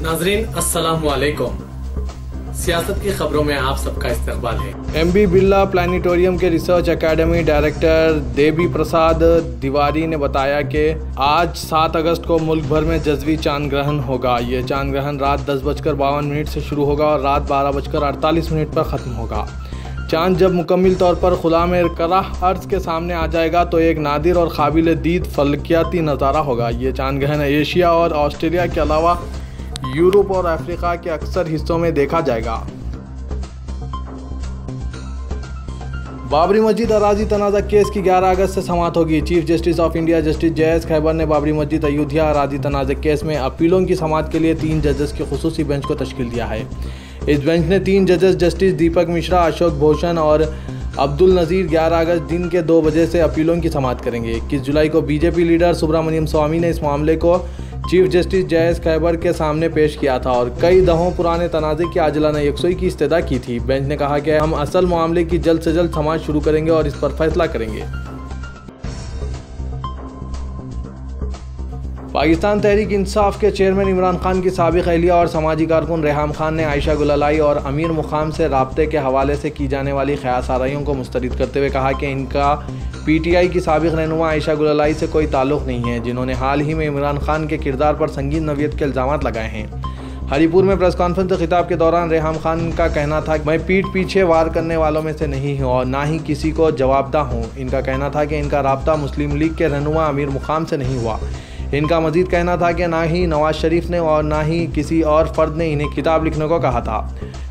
नाजरीन अस्सलाम वालेकुम। सियासत की खबरों में आप सबका इस्तकबाल है। एमबी बिरला प्लानिटोरियम के research academy director Devi Prasad Tiwari ने बताया कि आज 7 अगस्त को मुल्क भर में जज़वी चांद ग्रहण होगा। ये चांद ग्रहण रात 10:52 से शुरू होगा और रात 12:48 पर ख़त्म होगा। चांद जब मुकम्मल तौर पर खुला में कराह अर्ज़ के सामने आ जाएगा तो एक नादिर और काबिल दीद फलकियाती नज़ारा होगा। ये चांद ग्रहण एशिया और ऑस्ट्रेलिया के अलावा यूरोप और अफ्रीका के अक्सर हिस्सों में देखा जाएगा। बाबरी मस्जिद अराजी तनाज़ा केस की 11 अगस्त से समाअत होगी। Chief justice of India justice Jayesh Khyber ने बाबरी मस्जिद अयोध्या अराजी तनाज़ा केस में अपीलों की समाअत के लिए 3 जजेस के खुसूसी बेंच को तश्कील दिया है। इस बेंच ने 3 जजेस जस्टिस दीपक मिश्रा, अशोक भूषण और अब्दुल नज़ीर 11 अगस्त दिन के 2 बजे से अपीलों की समाअत करेंगे। 21 जुलाई को बीजेपी लीडर सुब्रमण्यम स्वामी ने इस मामले को चीफ जस्टिस जयेश खैबर के सामने पेश किया था और कई दहों पुराने तनाज़े की आजिलाना यकसुई की इस्तदा की थी। बेंच ने कहा कि हम असल मामले की जल्द से जल्द समाअत शुरू करेंगे और इस पर फैसला करेंगे। पाकिस्तान तहरीक इंसाफ के चेयरमैन इमरान खान की साबिक अहलिया और समाजी कारकुन रेहाम खान ने आयशा गुललाई और अमीर मुकाम से राब्ते के हवाले से की जाने वाली ख्यासाराइयों को मुस्तरद करते हुए कहा कि इनका पीटीआई की साबिक रहनुमा आयशा गुललाई से कोई ताल्लुक़ नहीं है, जिन्होंने हाल ही में इमरान खान के किरदार पर संगीन नवियत के इल्ज़ाम लगाए हैं। हरीपुर में प्रेस कॉन्फ्रेंस से खिताब के दौरान रेहाम खान का कहना था कि मैं पीठ पीछे वार करने वालों में से नहीं हूँ और ना ही किसी को जवाबदा हूँ। इनका कहना था कि इनका राब्ता मुस्लिम लीग के रहनुमा अमीर मुकाम से नहीं हुआ। इनका मजीद कहना था कि ना ही नवाज शरीफ ने और ना ही किसी और फ़र्द ने इन्हें किताब लिखने को कहा था।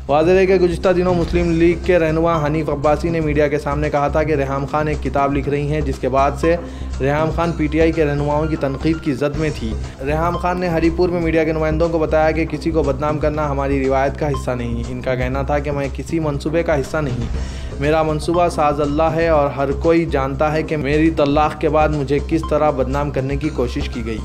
वाज़ेह है कि गुज़िश्ता दिनों मुस्लिम लीग के रहनुमा हनीफ अब्बासी ने मीडिया के सामने कहा था कि रेहाम खान एक किताब लिख रही हैं, जिसके बाद से रेहाम खान पीटीआई के रहनुमाओं की तनकीद की जद में थी। रेहाम खान ने हरीपुर में मीडिया के नुमाइंदों को बताया कि किसी को बदनाम करना हमारी रिवायत का हिस्सा नहीं। इनका कहना था कि मैं किसी मंसूबे का हिस्सा नहीं, मेरा मंसूबा साज़ अल्लाह है और हर कोई जानता है कि मेरी तलाक़ के बाद मुझे किस तरह बदनाम करने की कोशिश की गई।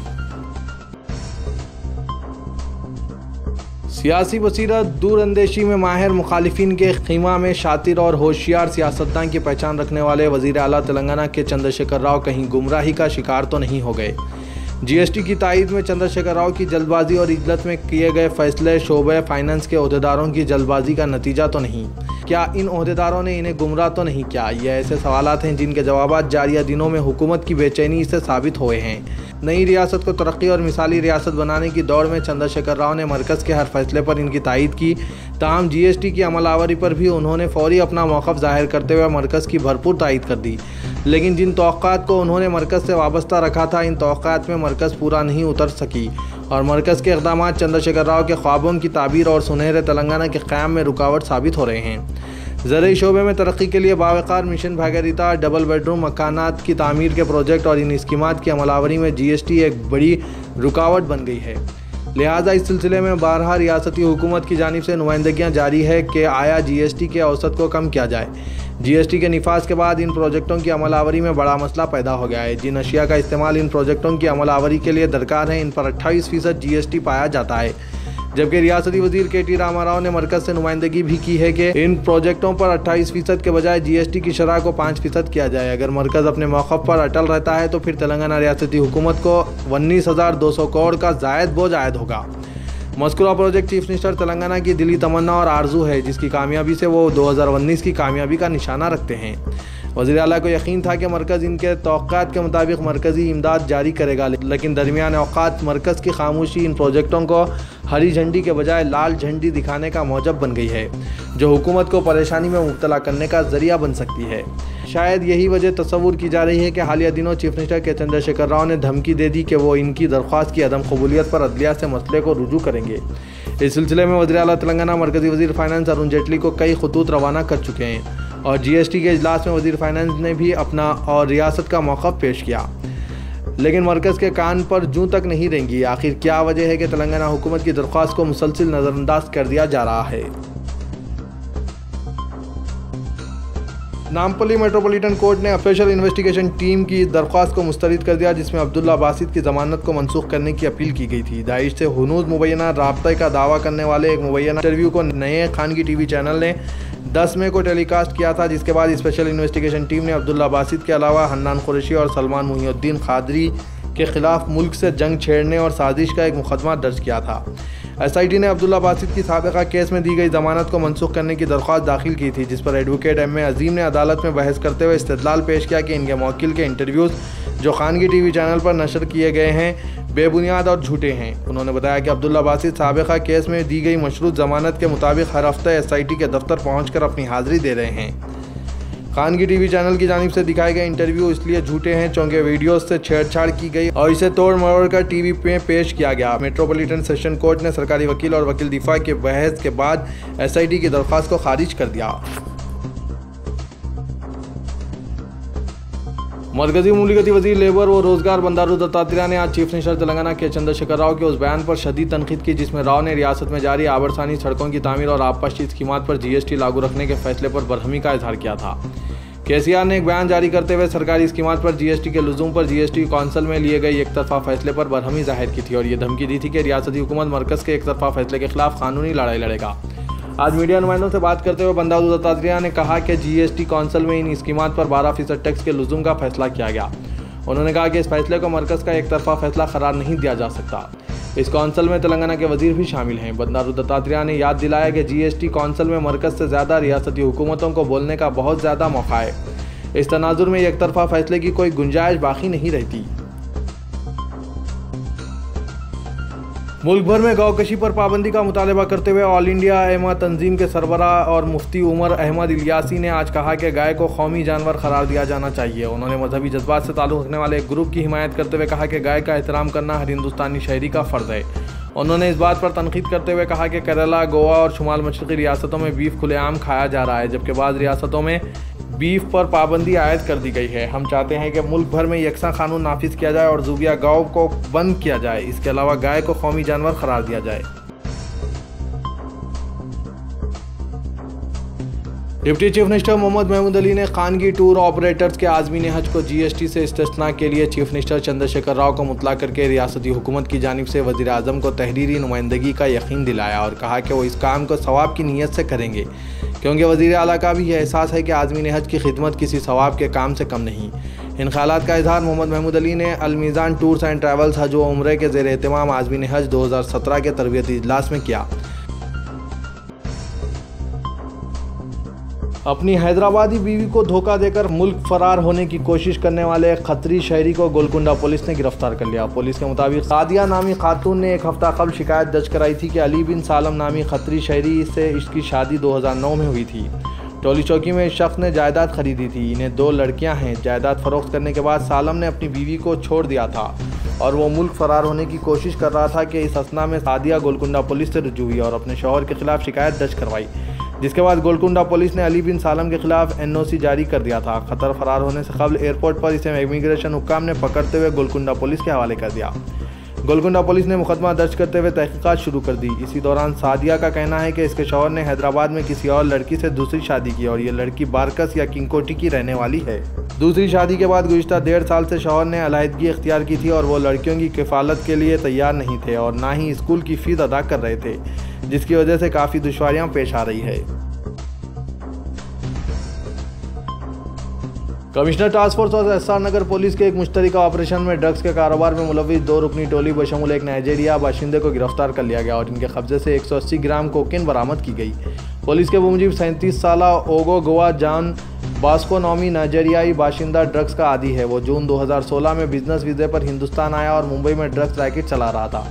सियासी बसीरत दूरअंदेशी में माहिर मुखालिफिन के खीमा में शातिर और होशियार सियासतदान की पहचान रखने वाले वज़ीर आला तेलंगाना के चंद्रशेखर राव कहीं गुमराही का शिकार तो नहीं हो गए। जीएसटी की तायद में चंद्रशेखर राव की जल्दबाजी और इजलत में किए गए फैसले शोबे फाइनेंस के ओहदेदारों की जल्दबाजी का नतीजा तो नहीं? क्या इन ओहदेदारों ने इन्हें गुमराह तो नहीं किया? ये ऐसे सवालात हैं जिनके जवाब जारिया दिनों में हुकूमत की बेचैनी से साबित हुए हैं। नई रियासत को तरक्की और मिसाली रियासत बनाने की दौड़ में चंद्रशेखर राव ने मरकज़ के हर फैसले पर इनकी तायद की। ताहम जीएसटी की अमलावरी पर भी उन्होंने फौरी अपना मौक़िफ़ ज़ाहिर करते हुए मरकज़ की भरपूर तायद कर दी। लेकिन जिन तौक़ात को उन्होंने मरकज़ से वाबस्ता रखा था, इन तौक़ात में मरकज़ पूरा नहीं उतर सकी और मरकज़ के इक़दामात चंद्रशेखर राव के ख्वाबों की ताबीर और सुनहरे तेलंगाना के क़याम में रुकावट साबित हो रहे हैं। ज़राई शोबे में तरक्की के लिए बावकार मिशन भागीरथी, डबल बेडरूम मकानात की तामीर के प्रोजेक्ट और इन स्कीमात की अमलावरी में जीएसटी एक बड़ी रुकावट बन गई है। लिहाजा इस सिलसिले में बारहा रियासती हुकूमत की जानिब से नुमाइंदगियाँ जारी है कि आया जीएसटी के औसत को कम किया जाए। जीएसटी के निफाज के बाद इन प्रोजेक्टों की अमलावरी में बड़ा मसला पैदा हो गया है। जिन अशिया का इस्तेमाल इन प्रोजेक्टों की अमलावरी के लिए दरकार है, इन पर 28% जीएसटी पाया जाता है, जबकि रियासती वजीर KT रामाराव ने मरकज़ से नुमाइंदगी भी की है कि इन प्रोजेक्टों पर 28% के बजाय जीएसटी की शरह को 5% किया जाए। अगर मरकज़ अपने मौक़िफ़ पर अटल रहता है तो फिर तेलंगाना रियासती हुकूमत को 19,200 करोड़ का ज़ायद बोझ आयद होगा। मज़कूरा प्रोजेक्ट चीफ मिनिस्टर तेलंगाना की दिली तमन्ना और आरजू है, जिसकी कामयाबी से वो 2019 की कामयाबी का निशाना रखते हैं। वज़ीर आला को यकीन था कि मरकज़ इनके तौक़ात के मुताबिक मरकज़ी इमदाद जारी करेगा, लेकिन दरमियान औक़ात मरकज़ की खामोशी इन प्रोजेक्टों को हरी झंडी के बजाय लाल झंडी दिखाने का मौजब बन गई है, जो हुकूमत को परेशानी में मुब्तला करने का ज़रिया बन सकती है। शायद यही वजह तस्वुर की जा रही है कि हालिया दिनों चीफ मिनिस्टर के चंद्रशेखर राव ने धमकी दे दी कि वो इनकी दरख्वास्त की अदम कबूलियत पर अदलिया से मसले को रुजू करेंगे। इस सिलसिले में वज़ीर आला तेलंगाना मरकज़ी वज़ीर फाइनेंस अरुण जेटली को कई खतूत रवाना कर चुके हैं और जीएसटी के इजलास में वज़ीर फाइनेंस ने भी अपना और रियासत का मौक़िफ़ पेश किया, लेकिन मरकज़ के कान पर जूं तक नहीं रेंगी। आखिर क्या वजह है कि तेलंगाना हुकूमत की दरख्वास्त को मुसलसिल नज़रअंदाज कर दिया जा रहा है? नामपल्ली मेट्रोपॉलिटन कोर्ट ने स्पेशल इन्वेस्टिगेशन टीम की दरख्वास्त को मुस्तरद कर दिया, जिसमें अब्दुल्ला बासित की ज़मानत को मनसूख करने की अपील की गई थी। दाइश से हुनूज मुबैना राब्ते का दावा करने वाले एक मुबैना इंटरव्यू को नए खान की टीवी चैनल ने 10 मई को टेलीकास्ट किया था, जिसके बाद स्पेशल इन्वेस्टिगेशन टीम ने अब्दुल्ला बासित के अलावा हन्नान कुरैशी और सलमान मुहिउद्दीन खादरी के खिलाफ मुल्क से जंग छेड़ने और साजिश का एक मुकदमा दर्ज किया था। SIT ने अब्दुल्ला बासित की साबिका केस में दी गई जमानत को मनसूख करने की दरख्वास्त दाखिल की थी, जिस पर एडवोकेट M.A. अजीम ने अदालत में बहस करते हुए इस्तेदलाल पेश किया कि इनके मौकिल के इंटरव्यूज़ जो खानगी TV चैनल पर नशर किए गए हैं बेबुनियाद और झूठे हैं। उन्होंने बताया कि अब्दुल्ला बासित साबिका केस में दी गई मशरूत जमानत के मुताबिक हर हफ्ते SIT के दफ्तर पहुँचकर अपनी हाजिरी दे रहे हैं। खानगी TV चैनल की जानिब से दिखाए गए इंटरव्यू इसलिए झूठे हैं चूँकि वीडियोस से छेड़छाड़ की गई और इसे तोड़ मरोड़ कर TV में पेश किया गया। मेट्रोपॉलिटन सेशन कोर्ट ने सरकारी वकील और वकील दिफा के बहस के बाद SIT की दरख्वास्त को खारिज कर दिया। मरकजी मुमलिकती वजीर लेबर व रोजगार बंदारू दत्तात्रेय ने आज चीफ मिनिस्टर तेलंगाना के चंद्रशेखर राव के उस बयान पर शदीद तनकीद की जिसमें राव ने रियासत में जारी आबरसानी सड़कों की तामीर और आबपाशी स्कीमात पर GST लागू रखने के फैसले पर बरहमी का इजहार किया था। KCR ने एक बयान जारी करते हुए सरकारी स्कीमात पर GST के लुज़ूम पर GST कौंसिल में लिए गए एक तरफा फैसले पर बरहमी जाहिर की थी और ये धमकी दी थी कि रियासती हुकूमत मरकज़ के एक तरफा फैसले के खिलाफ कानूनी लड़ाई लड़ेगा। आज मीडिया नुमाइंदों से बात करते हुए बंदारू दत्तात्रेय ने कहा कि GST कौंसिल में इन स्कीमात पर 12% टैक्स के लुज़ूम का फैसला किया गया। उन्होंने कहा कि इस फैसले को मरकज़ का एक तरफा फैसला करार नहीं दिया जा सकता। इस कौंसिल में तेलंगाना के वजीर भी शामिल हैं। बंदारू दत्तात्रेय ने याद दिलाया कि GST कौंसिल में मरकज़ से ज़्यादा रियासती हुकूमतों को बोलने का बहुत ज़्यादा मौका है। इस तनाजुर में एक तरफा फैसले की कोई गुंजाइश बाकी नहीं रहती। मुल्क भर में गौकशी पर पाबंदी का मुतालबा करते हुए ऑल इंडिया एमा तंजीम के सरबराह और मुफ्ती उमर अहमद इलियासी ने आज कहा कि गाय को कौमी जानवर करार दिया जाना चाहिए। उन्होंने मजहबी जज्बात से ताल्लुक़ रखने वाले एक ग्रुप की हिमायत करते हुए कहा कि गाय का एहतराम करना हर हिंदुस्तानी शहरी का फ़र्ज़ है। उन्होंने इस बात पर तनकीद करते हुए कहा कि केरला, गोवा और शुमाल मशरक़ी रियासतों में बीफ खुलेआम खाया जा रहा है, जबकि बाद रियासतों में बीफ पर पाबंदी आयद कर दी गई है। हम चाहते हैं कि मुल्क भर में यकसा कानून नाफिज किया जाए और ज़ूबिया गौ को बंद किया जाए। इसके अलावा गाय को कौमी जानवर करार दिया जाए। Deputy chief minister Mohammad Mahmood Ali ने खानगी टूर ऑपरेटर्स के आज़मीन हज को GST से इस्तिस्ना के लिए चीफ मिनिस्टर चंद्रशेखर राव को मुतला करके रियासती हुकूमत की जानिब से वज़ीर आज़म को तहरीरी नुमाइंदगी का यकीन दिलाया और कहा कि वो इस काम को सवाब की नीयत से करेंगे, क्योंकि वज़ीर आला का भी यह एहसास है कि आज़मीन हज की खिदमत किसी सवाब के काम से कम नहीं। इन ख्यालात का इजहार मोहम्मद महमूद अली ने अलमीज़ान टूर्स एंड ट्रैवल्स हज व उम्रे के ज़ेर एहतमाम आज़मीन हज 2017 के तरबियती इजलास में किया। अपनी हैदराबादी बीवी को धोखा देकर मुल्क फरार होने की कोशिश करने वाले एक खतरी शहरी को गोलकुंडा पुलिस ने गिरफ्तार कर लिया। पुलिस के मुताबिक सादिया नामी खातून ने एक हफ्ता कबल शिकायत दर्ज कराई थी कि अली बिन सालम नामी खतरी शहरी से इसकी शादी 2009 में हुई थी। टोली चौकी में इस शख्स ने जायदाद खरीदी थी। इन्हें 2 लड़कियां हैं। जायदाद फरोख्त करने के बाद सालम ने अपनी बीवी को छोड़ दिया था और वो मुल्क फरार होने की कोशिश कर रहा था कि इस असना में सादिया गोलकुंडा पुलिस से रुजू हुई और अपने शौहर के खिलाफ शिकायत दर्ज करवाई, जिसके बाद गोलकुंडा पुलिस ने अली बिन सालम के खिलाफ NOC जारी कर दिया था। खतर फरार होने से कबल एयरपोर्ट पर इसे इमिग्रेशन हुक्काम ने पकड़ते हुए गोलकुंडा पुलिस के हवाले कर दिया। गोलकुंडा पुलिस ने मुकदमा दर्ज करते हुए तहकीकात शुरू कर दी। इसी दौरान सादिया का कहना है कि इसके शौहर ने हैदराबाद में किसी और लड़की से दूसरी शादी की और ये लड़की बारकस या किंगकोटी की रहने वाली है। दूसरी शादी के बाद गुज़िश्ता 1.5 साल से शौहर ने अलहदगी इख्तियार की थी और वो लड़कियों की किफ़ालत के लिए तैयार नहीं थे और ना ही स्कूल की फ़ीस अदा कर रहे थे, जिसकी वजह से काफ़ी दुश्वारियाँ पेश आ रही है। कमिश्नर टास्क फोर्स और SR नगर पुलिस के एक मुश्तरका ऑपरेशन में ड्रग्स के कारोबार में मुलविस 2 रुकनी टोली बशमूल एक नाइजीरिया बाशिंदे को गिरफ्तार कर लिया गया और इनके कब्जे से 180 ग्राम कोकीन बरामद की गई। पुलिस के मुताबिक 37 साला ओगो गोवा जान बास्को नामी नाइजीरियाई बाशिंदा ड्रग्स का आदी है। वो जून 2016 में बिजनेस वीज़े पर हिंदुस्तान आया और मुंबई में ड्रग्स रैकेट चला रहा था।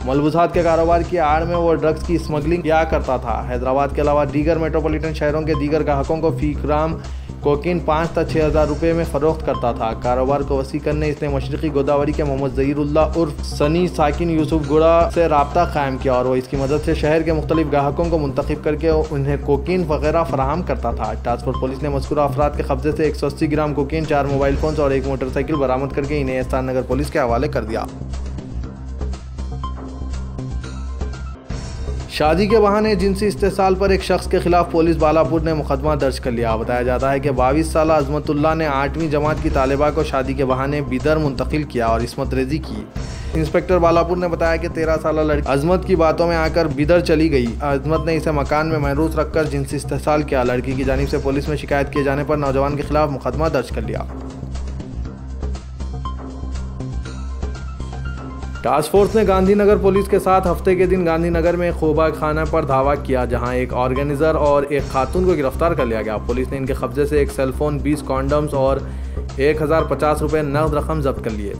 मलबूसात के कारोबार की आड़ में वो ड्रग्स की स्मगलिंग किया करता था। हैदराबाद के अलावा दीगर मेट्रोपॉलिटन शहरों के दीगर ग्राहकों को फ़ी ग्राम कोकीन 5 से 6 हज़ार रुपये में फ़रोख्त करता था। कारोबार को वसी करने इसने मशरक़ी गोदावरी के मोहम्मद ज़हीरुल्लाह उर्फ सनी साकिन यूसुफ गुड़ा से रब्ता कायम किया और वो इसकी मदद से शहर के मुख्तलिफ ग्राहकों को मुंतखब करके उन्हें कोकीन वगैरह फराहम करता था। टास्क फोर्स पुलिस ने मज़कूरा अफराद के कब्जे से 180 ग्राम कोकीन, 4 मोबाइल फ़ोन्स और 1 मोटरसाइकिल बरामद करके इन्हें SR नगर पुलिस के हवाले कर दिया। शादी के बहाने जिनसी इस्तेसाल पर एक शख्स के खिलाफ पुलिस बालापुर ने मुकदमा दर्ज कर लिया। बताया जाता है कि 22 साला अजमतुल्लाह ने 8वीं जमात की तालिबा को शादी के बहाने बिदर मुंतकिल किया और इस्मत रेजी की। इंस्पेक्टर बालापुर ने बताया कि 13 साला लड़की अजमत की बातों में आकर बिदर चली गई। अजमत ने इसे मकान में महरूस रखकर जिनसी इस्तेसाल किया। लड़की की जानिब से पुलिस में शिकायत किए जाने पर नौजवान के खिलाफ मुकदमा दर्ज कर लिया। टास्क फोर्स ने गांधीनगर पुलिस के साथ हफ्ते के दिन गांधीनगर में खोबा खाना पर धावा किया, जहां एक ऑर्गेनाइजर और एक खातून को गिरफ्तार कर लिया गया। पुलिस ने इनके कब्जे से एक सेलफोन, 20 कॉन्डम्स और 1050 रुपये नकद रकम जब्त कर लिए।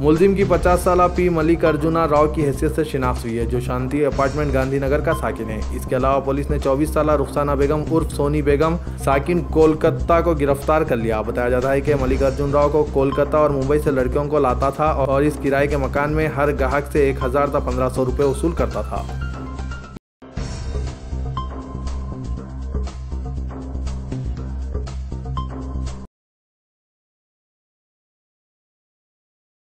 मुलजिम की 50 साला पी मल्लिकार्जुना राव की हैसियत से शिनाख्त हुई है, जो शांति अपार्टमेंट गांधीनगर का साकिन है। इसके अलावा पुलिस ने 24 साला रुखसाना बेगम उर्फ सोनी बेगम साकिन कोलकाता को गिरफ्तार कर लिया। बताया जाता है कि मल्लिकार्जुन राव को कोलकाता और मुंबई से लड़कियों को लाता था और इस किराए के मकान में हर ग्राहक से 1000 से 1500 रुपये वसूल करता था।